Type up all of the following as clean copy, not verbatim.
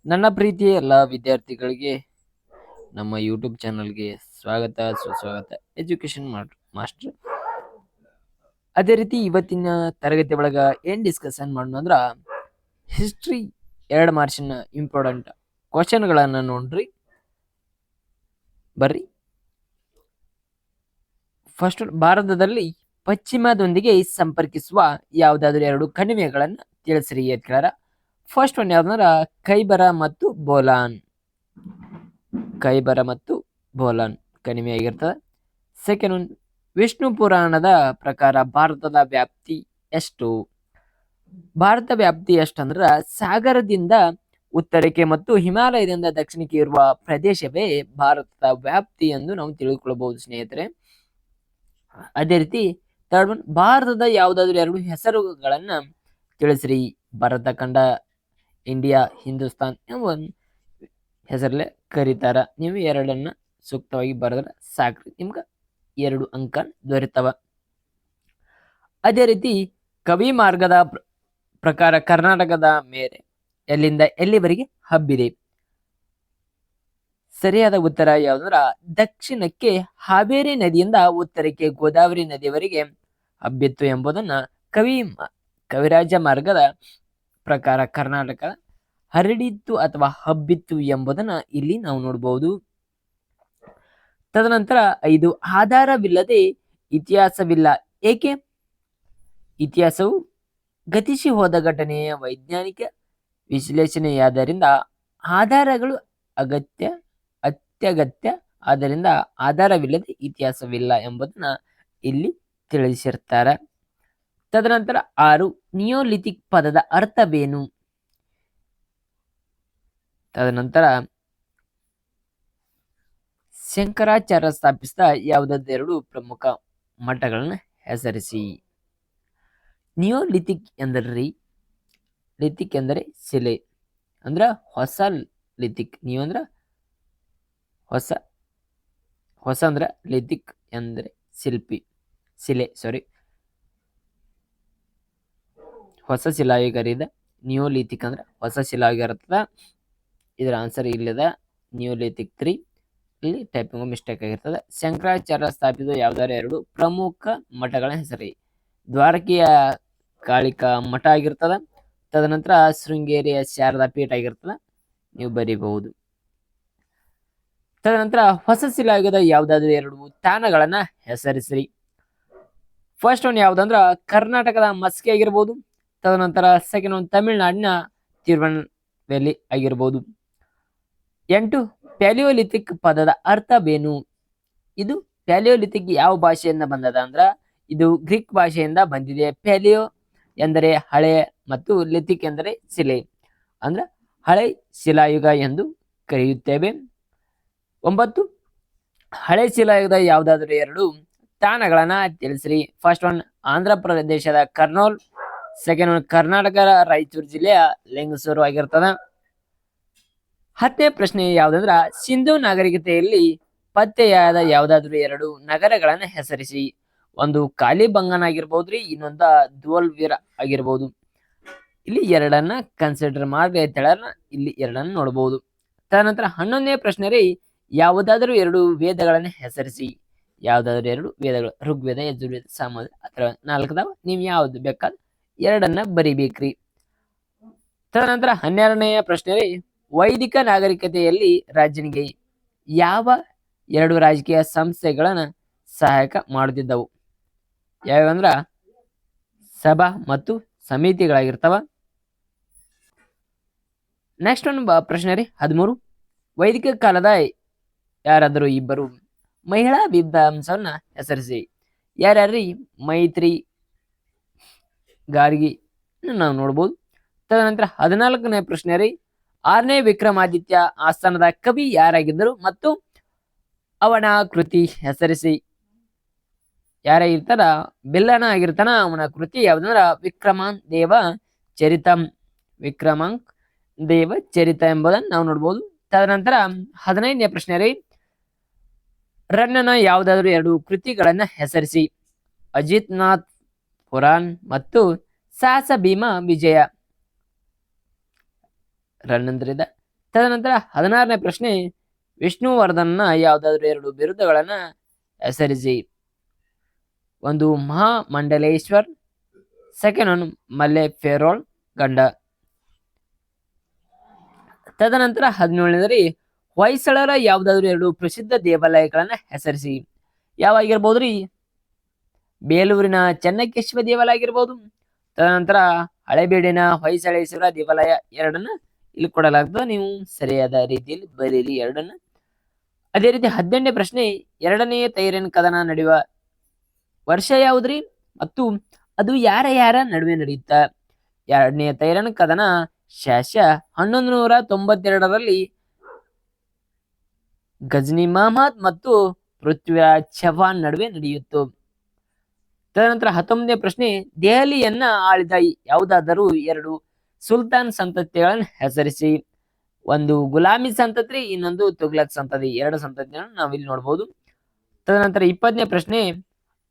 ನನ್ನ ಪ್ರೀತಿಯ ಎಲ್ಲ ವಿದ್ಯಾರ್ಥಿಗಳಿಗೆ ನಮ್ಮ ಯೂಟ್ಯೂಬ್ ಚಾನಲ್ಗೆ ಸ್ವಾಗತ ಸುಸ್ವಾಗತ. Education master. ಅದೇ ರೀತಿ ಇವತ್ತಿನ ತರಗತಿ ಒಳಗ ಏನ್ ಡಿಸ್ಕಷನ್ ಮಾಡೋಣ ಅಂದ್ರ ಹಿಸ್ಟ್ರಿ 2 ಮಾರ್ಚಿನ ಇಂಪಾರ್ಟೆಂಟ್ ಕ್ವಶನ್ಗಳನ್ನ ನೋಡ್ರಿ. ಬರ್ರಿ. ಫಸ್ಟ್, ಭಾರತದಲ್ಲಿ ಪಶ್ಚಿಮದೊಂದಿಗೆ ಸಂಪರ್ಕಿಸುವ ಯಾವ್ದಾದ್ರು 2 ಕಣಿವೆಗಳನ್ನ ತಿಳಿಸ್ರಿ ಅಂತ ಕೇಳಾರ. ಫಸ್ಟ್ ಒನ್ ಯಾವ್ದಂದ್ರ ಖೈಬರ ಮತ್ತು ಬೋಲಾನ್. ಖೈಬರ ಮತ್ತು ಬೋಲಾನ್ ಕಣಿವೆ ಆಗಿರ್ತದೆ. ಸೆಕೆಂಡ್ ಒನ್, ವಿಷ್ಣು ಪುರಾಣದ ಪ್ರಕಾರ ಭಾರತದ ವ್ಯಾಪ್ತಿ ಎಷ್ಟು? ಭಾರತ ವ್ಯಾಪ್ತಿ ಎಷ್ಟಂದ್ರ ಸಾಗರದಿಂದ ಉತ್ತರಕ್ಕೆ ಮತ್ತು ಹಿಮಾಲಯದಿಂದ ದಕ್ಷಿಣಕ್ಕೆ ಇರುವ ಪ್ರದೇಶವೇ ಭಾರತದ ವ್ಯಾಪ್ತಿ ಎಂದು ನಾವು ತಿಳಿದುಕೊಳ್ಳಬಹುದು ಸ್ನೇಹಿತರೆ. ಅದೇ ರೀತಿ ಥರ್ಡ್ ಒನ್, ಭಾರತದ ಯಾವ್ದಾದ್ರು 2 ಹೆಸರುಗಳನ್ನ ತಿಳಿಸ್ರಿ. ಭಾರತ ಖಂಡ, ಇಂಡಿಯಾ, ಹಿಂದೂಸ್ತಾನ್ ಎಂಬ ಹೆಸರಲ್ಲೇ ಕರೀತಾರ. ನೀವು 2 ಸೂಕ್ತವಾಗಿ ಬರೆದ್ರೆ ಸಾಕ್ರಿ, ನಿಮ್ಗೆ 2 ಅಂಕ ದೊರೆತವ. ಅದೇ ರೀತಿ ಕವಿ ಮಾರ್ಗದ ಪ್ರಕಾರ ಕರ್ನಾಟಕದ ಮೇಲೆ ಎಲ್ಲಿಂದ ಎಲ್ಲಿವರೆಗೆ ಹಬ್ಬಿದೆ? ಸರಿಯಾದ ಉತ್ತರ ಯಾವ್ದಂದ್ರ ದಕ್ಷಿಣಕ್ಕೆ ಹಾವೇರಿ ನದಿಯಿಂದ ಉತ್ತರಕ್ಕೆ ಗೋದಾವರಿ ನದಿಯವರೆಗೆ ಹಬ್ಬಿತ್ತು ಎಂಬುದನ್ನ ಕವಿರಾಜ ಮಾರ್ಗದ ಪ್ರಕಾರ ಕರ್ನಾಟಕ ಹರಡಿತ್ತು ಅಥವಾ ಹಬ್ಬಿತ್ತು ಎಂಬುದನ್ನ ಇಲ್ಲಿ ನಾವು ನೋಡಬಹುದು. ತದನಂತರ 5, ಆಧಾರವಿಲ್ಲದೆ ಇತಿಹಾಸವಿಲ್ಲ. ಏಕೆ? ಇತಿಹಾಸವು ಗತಿಸಿ ಹೋದ ಘಟನೆಯ ವೈಜ್ಞಾನಿಕ ವಿಶ್ಲೇಷಣೆಯಾದ್ದರಿಂದ ಆಧಾರಗಳು ಅತ್ಯಗತ್ಯ. ಆದ್ದರಿಂದ ಆಧಾರವಿಲ್ಲದೆ ಇತಿಹಾಸವಿಲ್ಲ ಎಂಬುದನ್ನ ಇಲ್ಲಿ ತಿಳಿಸಿರ್ತಾರೆ. ತದನಂತರ 6, ನಿಯೋಲಿಥಿಕ್ ಪದದ ಅರ್ಥವೇನು? ತದನಂತರ ಶಂಕರಾಚಾರ್ಯ ಸ್ಥಾಪಿಸಿದ ಯಾವುದಾದ್ರು 2 ಪ್ರಮುಖ ಮಠಗಳನ್ನ ಹೆಸರಿಸಿ. ನಿಯೋಲಿಥಿಕ್ ಎಂದರ್ರಿ, ಲಿಥಿಕ್ ಎಂದರೆ ಶಿಲೆ, ಅಂದ್ರ ಹೊಸ ಲಿಥಿಕ್. ನಿಯೋ ಅಂದ್ರ ಹೊಸ ಅಂದ್ರ ಲಿಥಿಕ್ ಎಂದ್ರೆ ಶಿಲೆ. ಹೊಸ ಶಿಲಾಯುಗರಿದ. ನಿಯೋಲಿಥಿಕ್ ಅಂದ್ರೆ ಹೊಸ ಶಿಲಾಯುಗ ಇರ್ತದ. ಇದರ ಆನ್ಸರ್ ಇಲ್ಲದ ನಿಯೋಲಿಥಿಕ್ 3. ಇಲ್ಲಿ ಟೈಪಿಂಗ್ ಮಿಸ್ಟೇಕ್ ಆಗಿರ್ತದೆ. ಶಂಕರಾಚಾರ್ಯ ಸ್ಥಾಪಿಸಿದ ಯಾವ್ದಾದ್ರು 2 ಪ್ರಮುಖ ಮಠಗಳ ಹೆಸರಿ. ದ್ವಾರಕೆಯ ಕಾಳಿಕಾ ಮಠ ಆಗಿರ್ತದ. ತದನಂತರ ಶೃಂಗೇರಿಯ ಶಾರದಾ ಪೀಠ ಆಗಿರ್ತದ. ನೀವು ಬರೀಬಹುದು. ತದನಂತರ ಹೊಸ ಶಿಲಾಯುಗದ ಯಾವ್ದಾದ್ರು 2 ತಾಣಗಳನ್ನ ಹೆಸರಿಸ್ರಿ. ಫಸ್ಟ್ ಒನ್ ಯಾವ್ದಂದ್ರ ಕರ್ನಾಟಕದ ಮಸ್ಕಿ ಆಗಿರ್ಬೋದು. ತದನಂತರ ಸೆಕೆಂಡ್ ಒನ್ ತಮಿಳುನಾಡಿನ ತಿರುವನ್ವೆಲಿ ಆಗಿರ್ಬೋದು. 8, ಪ್ಯಾಲಿಯೋಲಿಥಿಕ್ ಪದದ ಅರ್ಥವೇನು? ಇದು ಪ್ಯಾಲಿಯೋಲಿಥಿಕ್ ಯಾವ ಭಾಷೆಯಿಂದ ಬಂದದ ಅಂದ್ರ ಇದು ಗ್ರೀಕ್ ಭಾಷೆಯಿಂದ ಬಂದಿದೆ. ಪ್ಯಾಲಿಯೋ ಎಂದರೆ ಹಳೆ ಮತ್ತು ಲಿಥಿಕ್ ಎಂದರೆ ಶಿಲೆ, ಅಂದ್ರ ಹಳೆ ಶಿಲಾಯುಗ ಎಂದು ಕರೆಯುತ್ತೇವೆ. 9, ಹಳೆ ಶಿಲಾಯುಗದ ಯಾವ್ದಾದ್ರು 2 ತಾಣಗಳನ್ನ ತಿಳಿಸ್ರಿ. ಫಸ್ಟ್ ಒನ್ ಆಂಧ್ರ ಪ್ರದೇಶದ ಕರ್ನೂಲ್. ಸೆಕೆಂಡ್ ಒನ್ ಕರ್ನಾಟಕ ರಾಯಚೂರು ಜಿಲ್ಲೆಯ ಲಿಂಗಸೂರು ಆಗಿರ್ತದ. 10ನೇ ಪ್ರಶ್ನೆ ಯಾವ್ದಂದ್ರ ಸಿಂಧೂ ನಾಗರಿಕತೆಯಲ್ಲಿ ಪತ್ತೆಯಾದ ಯಾವ್ದಾದ್ರು 2 ನಗರಗಳನ್ನ ಹೆಸರಿಸಿ. ಒಂದು ಕಾಲಿಬಂಗನ್ ಆಗಿರ್ಬೋದ್ರಿ, ಇನ್ನೊಂದ ಧೋಲ್ವೀರ್ ಆಗಿರ್ಬೋದು. ಇಲ್ಲಿ 2 ಕನ್ಸಿಡರ್ ಮಾಡಿ ಇಲ್ಲಿ 2 ನೋಡಬಹುದು. ತದನಂತರ 11ನೇ ಪ್ರಶ್ನೆ ರೀ, ಯಾವುದಾದ್ರೂ 2 ವೇದಗಳನ್ನ ಹೆಸರಿಸಿ. ಯಾವ್ದಾದ್ರು 2 ವೇದಗಳು, ಋಗ್ವೇದ, ಯಜುರ್ವೇದ, ಸಾಮವೇದ ಅಥವಾ 4 ನೀವು ಯಾವ್ದು ಬೇಕಾದ 2 ಬರಿಬೇಕ್ರಿ. ತದನಂತರ 12ನೆಯ ಪ್ರಶ್ನೆ ರೀ, ವೈದಿಕ ನಾಗರಿಕತೆಯಲ್ಲಿ ರಾಜನಿಗೆ ಯಾವ 2 ರಾಜಕೀಯ ಸಂಸ್ಥೆಗಳನ್ನ ಸಹಾಯಕ ಮಾಡುತ್ತಿದ್ದವು? ಯಾವಂದ್ರ ಸಭಾ ಮತ್ತು ಸಮಿತಿಗಳಾಗಿರ್ತವ. ನೆಕ್ಸ್ಟ್ ಒಂದು ಪ್ರಶ್ನೆ ರೀ 13, ವೈದಿಕ ಕಾಲದ ಯಾರಾದರೂ 2 ಮಹಿಳಾ ವಿದ್ವಾಂಸರನ್ನ ಹೆಸರಿಸಿ. ಯಾರ್ಯಾರ್ರಿ? ಮೈತ್ರಿ, ಗಾರ್ಗಿ ನಾವು ನೋಡ್ಬೋದು. ತದನಂತರ 14ನೇ ಪ್ರಶ್ನೆ ರೀ, 6ನೇ ವಿಕ್ರಮಾದಿತ್ಯ ಆಸ್ಥಾನದ ಕವಿ ಯಾರಾಗಿದ್ದರು ಮತ್ತು ಅವನ ಕೃತಿ ಹೆಸರಿಸಿ. ಯಾರಾಗಿರ್ತಾರ? ಬಿಲ್ಲನ ಆಗಿರ್ತಾನ. ಅವನ ಕೃತಿ ಯಾವ್ದಂದ್ರ ವಿಕ್ರಮಾಂಕ್ ದೇವ ಚರಿತ ಎಂಬುದನ್ನು ನಾವು ನೋಡ್ಬೋದು. ತದನಂತರ 15ನೇ ಪ್ರಶ್ನೆ ರೀ, ರನ್ನನ ಯಾವ್ದಾದ್ರು 2 ಕೃತಿಗಳನ್ನ ಹೆಸರಿಸಿ. ಅಜಿತ್ ನಾಥ್ ಪುರಾಣ್ ಮತ್ತು ಸಾಹಸ ಭೀಮ ವಿಜಯ. ರನ್ನಂದ್ರಿದ ತದನಂತರ 16ನೇ ಪ್ರಶ್ನೆ, ವಿಷ್ಣುವರ್ಧನ್ನ ಯಾವುದಾದ್ರೂ 2 ಬಿರುದುಗಳನ್ನ ಹೆಸರಿಸಿ. ಒಂದು ಮಹಾಮಂಡಲೇಶ್ವರ್, ಸೆಕೆಂಡ್ ಒನ್ ಮಲ್ಲೆಪೆರೋಲ್ ಗಂಡ. ತದನಂತರ 17ನೇದರಿ, ಹೊಯ್ಸಳರ ಯಾವುದಾದ್ರೂ 2 ಪ್ರಸಿದ್ಧ ದೇವಾಲಯಗಳನ್ನ ಹೆಸರಿಸಿ. ಯಾವಾಗಿರ್ಬೋದ್ರಿ? ಬೇಲೂರಿನ ಚೆನ್ನಕೇಶವ ದೇವಾಲಯ ಆಗಿರ್ಬೋದು. ತದನಂತರ ಹಳೆಬೀಡಿನ ಹೊಯ್ಸಳೇಶ್ವರ ದೇವಾಲಯ. ಎರಡನ್ನ ಇಲ್ಲಿ ಕೊಡಲಾಗ್ತದೆ, ನೀವು ಸರಿಯಾದ ರೀತಿಯಲ್ಲಿ ಬರೀರಿ ಎರಡನ್ನ. ಅದೇ ರೀತಿ 18ನೇ ಪ್ರಶ್ನೆ, ಎರಡನೇ ತೈರಿನ ಕದನ ನಡೆಯುವ ವರ್ಷ ಯಾವುದ್ರಿ ಮತ್ತು ಅದು ಯಾರ ಯಾರ ನಡುವೆ ನಡೆಯುತ್ತ? ಎರಡನೇ ತೈರನ ಕದನ ಶಾಸ 1192ರಲ್ಲಿ ಗಜ್ನಿ ಮಹಮ್ಮದ್ ಮತ್ತು ಪೃಥ್ವಿರಾಜ್ ಚೌಹಾಣ್ ನಡುವೆ ನಡೆಯಿತು. ತದನಂತರ 19ನೇ ಪ್ರಶ್ನೆ, ದೆಹಲಿಯನ್ನ ಆಳಿದ ಯಾವುದಾದರೂ 2 ಸುಲ್ತಾನ್ ಸಂತತಿಗಳನ್ನು ಹೆಸರಿಸಿ. ಒಂದು ಗುಲಾಮಿ ಸಂತತಿ, ಇನ್ನೊಂದು ತುಗ್ಲಕ್ ಸಂತತಿ. 2 ಸಂತತಿಗಳನ್ನು ನಾವಿಲ್ಲಿ ನೋಡಬಹುದು. ತದನಂತರ 20ನೇ ಪ್ರಶ್ನೆ,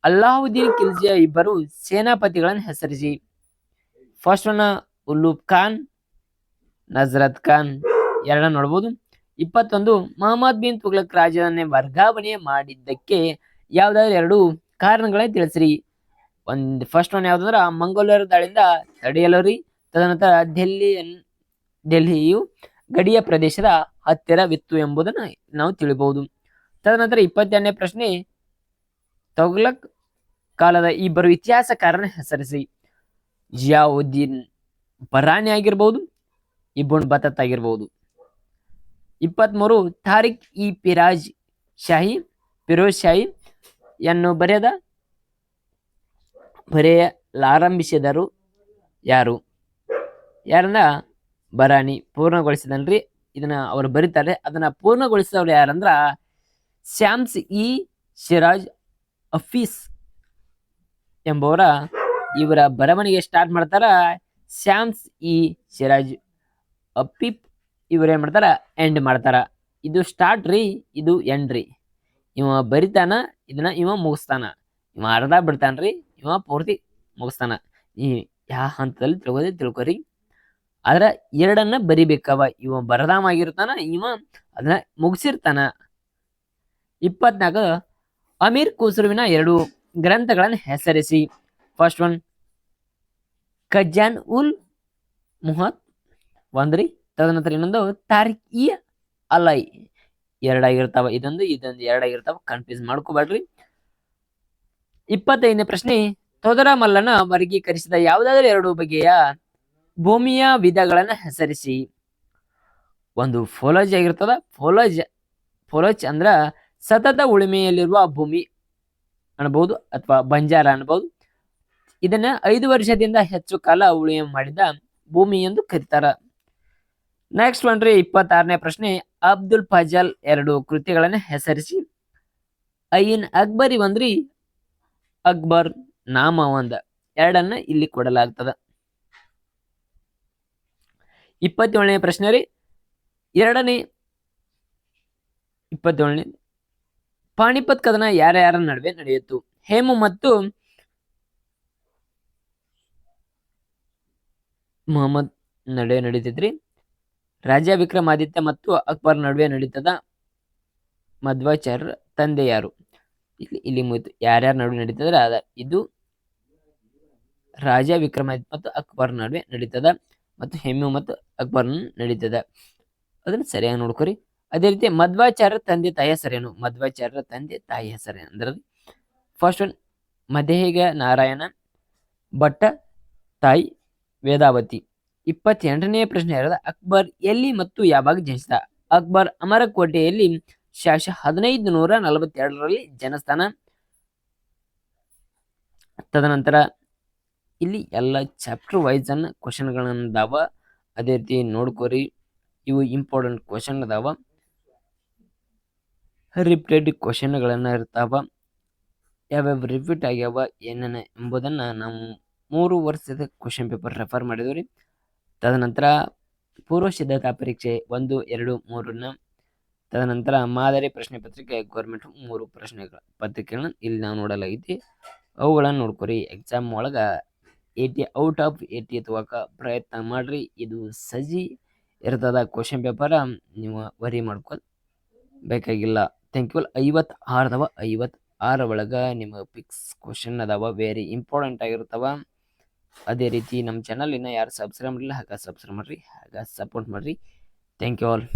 ಅಲ್ಲಾವುದ್ದೀನ್ ಖಿಲ್ಜಿಯ 2 ಸೇನಾಪತಿಗಳನ್ನು ಹೆಸರಿಸಿ. First one Ulugh Khan, Nusrat Khan. 2 ನೋಡಬಹುದು. 21, ಮೊಹಮ್ಮದ್ ಬಿನ್ ತುಗ್ಲಕ್ ರಾಜಧಾನಿ ವರ್ಗಾವಣೆ ಮಾಡಿದ್ದಕ್ಕೆ ಯಾವ್ದಾದ್ರು 2 ಕಾರಣಗಳನ್ನ ತಿಳಿಸ್ರಿ. ಫಸ್ಟ್ ಒನ್ ಯಾವ್ದಂದ್ರ ಮಂಗೋಲರ ದಾಳಿಯಿಂದ ತಡೆಯಲು ರೀ. ತದನಂತರ ಡೆಲ್ಲಿಯು ಗಡಿಯ ಪ್ರದೇಶದ ಹತ್ತಿರವಿತ್ತು ಎಂಬುದನ್ನ ನಾವು ತಿಳಿಬಹುದು. ತದನಂತರ 22ನೇ ಪ್ರಶ್ನೆ, ತುಗ್ಲಕ್ ಕಾಲದ 2 ಇತಿಹಾಸಕಾರನ ಹೆಸರಿಸಿ. ಜಿಯಾವುದ್ದೀನ್ ಬರಾನಿ ಆಗಿರ್ಬಹುದು, ಇಬ್ನ್ ಬತತ್ ಆಗಿರ್ಬಹುದು. 23, ತಾರಿಕ್ ಇ ಫಿರೋಜ್ ಶಾಹಿ ಯನ್ನು ಬರೆಯಲಾರಂಭಿಸಿದರು ಯಾರು? ಯಾರನ್ನ? ಬರಾನಿ. ಪೂರ್ಣಗೊಳಿಸಿದನ್ರಿ. ಇದನ್ನ ಅವರು ಬರೀತಾರೆ. ಅದನ್ನ ಪೂರ್ಣಗೊಳಿಸಿದವ್ರು ಯಾರಂದ್ರ ಶ್ಯಾಮ್ಸ್ ಇ ಸಿರಾಜ್ ಅಫೀಸ್ ಎಂಬುವರ ಇವರ ಬರವಣಿಗೆ ಸ್ಟಾರ್ಟ್ ಮಾಡ್ತಾರ. ಶ್ಯಾಮ್ಸ್ ಇ ಸಿರಾಜ್ ಅಫೀಫ್ ಇವ್ರೇನ್ ಮಾಡ್ತಾರ? ಎಂಡ್ ಮಾಡ್ತಾರ. ಇದು ಸ್ಟಾರ್ಟ್ ರೀ, ಇದು ಎಂಡ್ ರೀ. ಇವ ಬರಿತಾನ, ಇದನ್ನ ಇವ ಮುಗಿಸ್ತಾನ. ಇವ ಅರ್ಧ ಬಿಡ್ತಾನ್ರಿ, ಇವ ಪೂರ್ತಿ ಮುಗಿಸ್ತಾನ. ಈ ಯಾವ ಹಂತದಲ್ಲಿ ತಿಳ್ಕೊರಿ. ಆದ್ರ 2 ಬರಿಬೇಕವ. ಇವ ಬರದಾಮಾಗಿರ್ತಾನ, ಇವ ಅದನ್ನ ಮುಗಿಸಿರ್ತಾನ. 24, ಅಮೀರ್ ಖುಸ್ರುವಿನ 2 ಗ್ರಂಥಗಳನ್ನು ಹೆಸರಿಸಿ. ಫಸ್ಟ್ ಒನ್ ಖಜಾನ್ ಉಲ್ ಮುಹತ್ ಒಂದ್ರಿ. ತದನಂತರ ಇನ್ನೊಂದು ತಾರಿಕ್ ಇ ಅಲೈ. 2 ಆಗಿರ್ತಾವ. ಇದೊಂದು 2 ಆಗಿರ್ತಾವ, ಕನ್ಫ್ಯೂಸ್ ಮಾಡ್ಕೋಬೇಡ್ರಿ. 25ನೇ ಪ್ರಶ್ನೆ, ತೊದರಮಲ್ಲನ ವರ್ಗೀಕರಿಸಿದ ಯಾವುದಾದ್ರೂ 2 ಬಗೆಯ ಭೂಮಿಯ ವಿಧಗಳನ್ನ ಹೆಸರಿಸಿ. ಒಂದು ಫೋಲಜ್ ಆಗಿರ್ತದ. ಫೋಲಜ್ ಅಂದ್ರ ಸತತ ಉಳುಮೆಯಲ್ಲಿರುವ ಭೂಮಿ ಅನ್ಬಹುದು, ಅಥವಾ ಬಂಜಾರ ಅನ್ಬಹುದು. ಇದನ್ನ 5 ವರ್ಷದಿಂದ ಹೆಚ್ಚು ಕಾಲ ಉಳುಮೆ ಮಾಡಿದ ಭೂಮಿ ಎಂದು ಕರೀತಾರ. ನೆಕ್ಸ್ಟ್ ಒನ್ರಿ 26ನೇ ಪ್ರಶ್ನೆ, ಅಬ್ದುಲ್ ಫಜಲ್ 2 ಕೃತಿಗಳನ್ನ ಹೆಸರಿಸಿ. ಐನ್ ಅಕ್ಬರಿ ಒಂದ್ರಿ, ಅಕ್ಬರ್ ನಾಮ 1. 2 ಇಲ್ಲಿ ಕೊಡಲಾಗ್ತದ. 27ನೇ ಪ್ರಶ್ನೆ ರೀ, 27ನೇ ಪಾಣಿಪತ್ ಕದನ ಯಾರ್ಯಾರ ನಡುವೆ ನಡೆಯಿತು? ಹೇಮು ಮತ್ತು ಮೊಹಮ್ಮದ್ ನಡುವೆ ನಡೀತಿದ್ರಿ. ರಾಜ ವಿಕ್ರಮಾದಿತ್ಯ ಮತ್ತು ಅಕ್ಬರ್ ನಡುವೆ ನಡೀತದ. ಮಧ್ವಾಚಾರ್ಯರ ತಂದೆ ಯಾರು? ಇಲ್ಲಿ ಯಾರ್ಯಾರ ನಡುವೆ ನಡೀತದ್ರ ಇದು ರಾಜ ವಿಕ್ರಮಾದಿತ್ಯ ಮತ್ತು ಅಕ್ಬರ್ ನಡುವೆ ನಡೀತದ, ಮತ್ತು ಹೇಮು ಮತ್ತು ಅಕ್ಬರ್ ನಡೀತದ. ಅದನ್ನ ಸರಿಯಾಗಿ ನೋಡ್ಕೊರಿ. ಅದೇ ರೀತಿ ಮಧ್ವಾಚಾರ್ಯರ ತಂದೆ ತಾಯಿ ಹೆಸರೇನು? ಮಧ್ವಾಚಾರ್ಯರ ತಂದೆ ತಾಯಿ ಹೆಸರೇನು ಅಂದ್ರೆ ಫಸ್ಟ್ ಒನ್ ಮದೇಗ ನಾರಾಯಣ ಭಟ್ಟ, ತಾಯಿ ವೇದಾವತಿ. 28ನೇ ಪ್ರಶ್ನೆ ಇರೋದ, ಅಕ್ಬರ್ ಎಲ್ಲಿ ಮತ್ತು ಯಾವಾಗ ಜನಿಸಿದ? ಅಕ್ಬರ್ ಅಮರಕೋಟೆಯಲ್ಲಿ ಶಾಸ 1542ರಲ್ಲಿ ಜನಸ್ಥಾನ. ತದನಂತರ ಇಲ್ಲಿ ಎಲ್ಲ ಚಾಪ್ಟರ್ ವೈಸ್ ಅನ್ನ ಕ್ವಶನ್ಗಳನ್ನ ಅದಾವ. ಅದೇ ರೀತಿ ನೋಡ್ಕೋರಿ, ಇವು ಇಂಪಾರ್ಟೆಂಟ್ ಕ್ವಶನ್ ಅದಾವ, ರಿಪೀಟೆಡ್ ಕ್ವಶನ್ಗಳನ್ನ ಇರ್ತಾವ. ಯಾವ್ಯಾವ ರಿಪೀಟ್ ಆಗ್ಯಾವ ಏನೇನ ಎಂಬುದನ್ನ ನಾವು 3 ವರ್ಷದ ಕ್ವಶನ್ ಪೇಪರ್ ರೆಫರ್ ಮಾಡಿದ್ವಿ. ತದನಂತರ ಪೂರ್ವ ಸಿದ್ಧತಾ ಪರೀಕ್ಷೆ 1, 2, 3ನ, ತದನಂತರ ಮಾದರಿ ಪ್ರಶ್ನೆ ಪತ್ರಿಕೆ ಗೌರ್ಮೆಂಟ್ 3 ಪ್ರಶ್ನೆಗಳ ಪತ್ರಿಕೆಗಳನ್ನ ಇಲ್ಲಿ ನಾವು ನೋಡಲಾಗಿದೆ. ಅವುಗಳನ್ನ ನೋಡ್ಕೊರಿ. ಎಕ್ಸಾಮ್ ಒಳಗ ಔಟ್ ಆಫ್ 80 ತಗೋಕ ಪ್ರಯತ್ನ ಮಾಡ್ರಿ. ಇದು ಸಜಿ ಇರ್ತದ ಕ್ವಶನ್ ಪೇಪರ್, ನೀವು ವರಿ ಮಾಡ್ಕೊಲ್ ಬೇಕಾಗಿಲ್ಲ. Thank you. 56 ಅದಾವ, 56 ಒಳಗ ನಿಮಗೆ ಪಿಕ್ಸ್ ಕ್ವಶನ್ ಅದಾವ, ವೆರಿ ಇಂಪಾರ್ಟೆಂಟ್ ಆಗಿರ್ತಾವ. ಅದೇ ರೀತಿ ನಮ್ಮ ಚಾನಲ್ ಇನ್ನ ಯಾರು ಸಬ್ಸ್ಕ್ರೈಬ್ ಮಾಡಿಲ್ಲ ಹಾಗೆ ಸಬ್ಸ್ಕ್ರೈಬ್ ಮಾಡ್ರಿ, ಹಾಗೆ ಸಪೋರ್ಟ್ ಮಾಡ್ರಿ. Thank you all.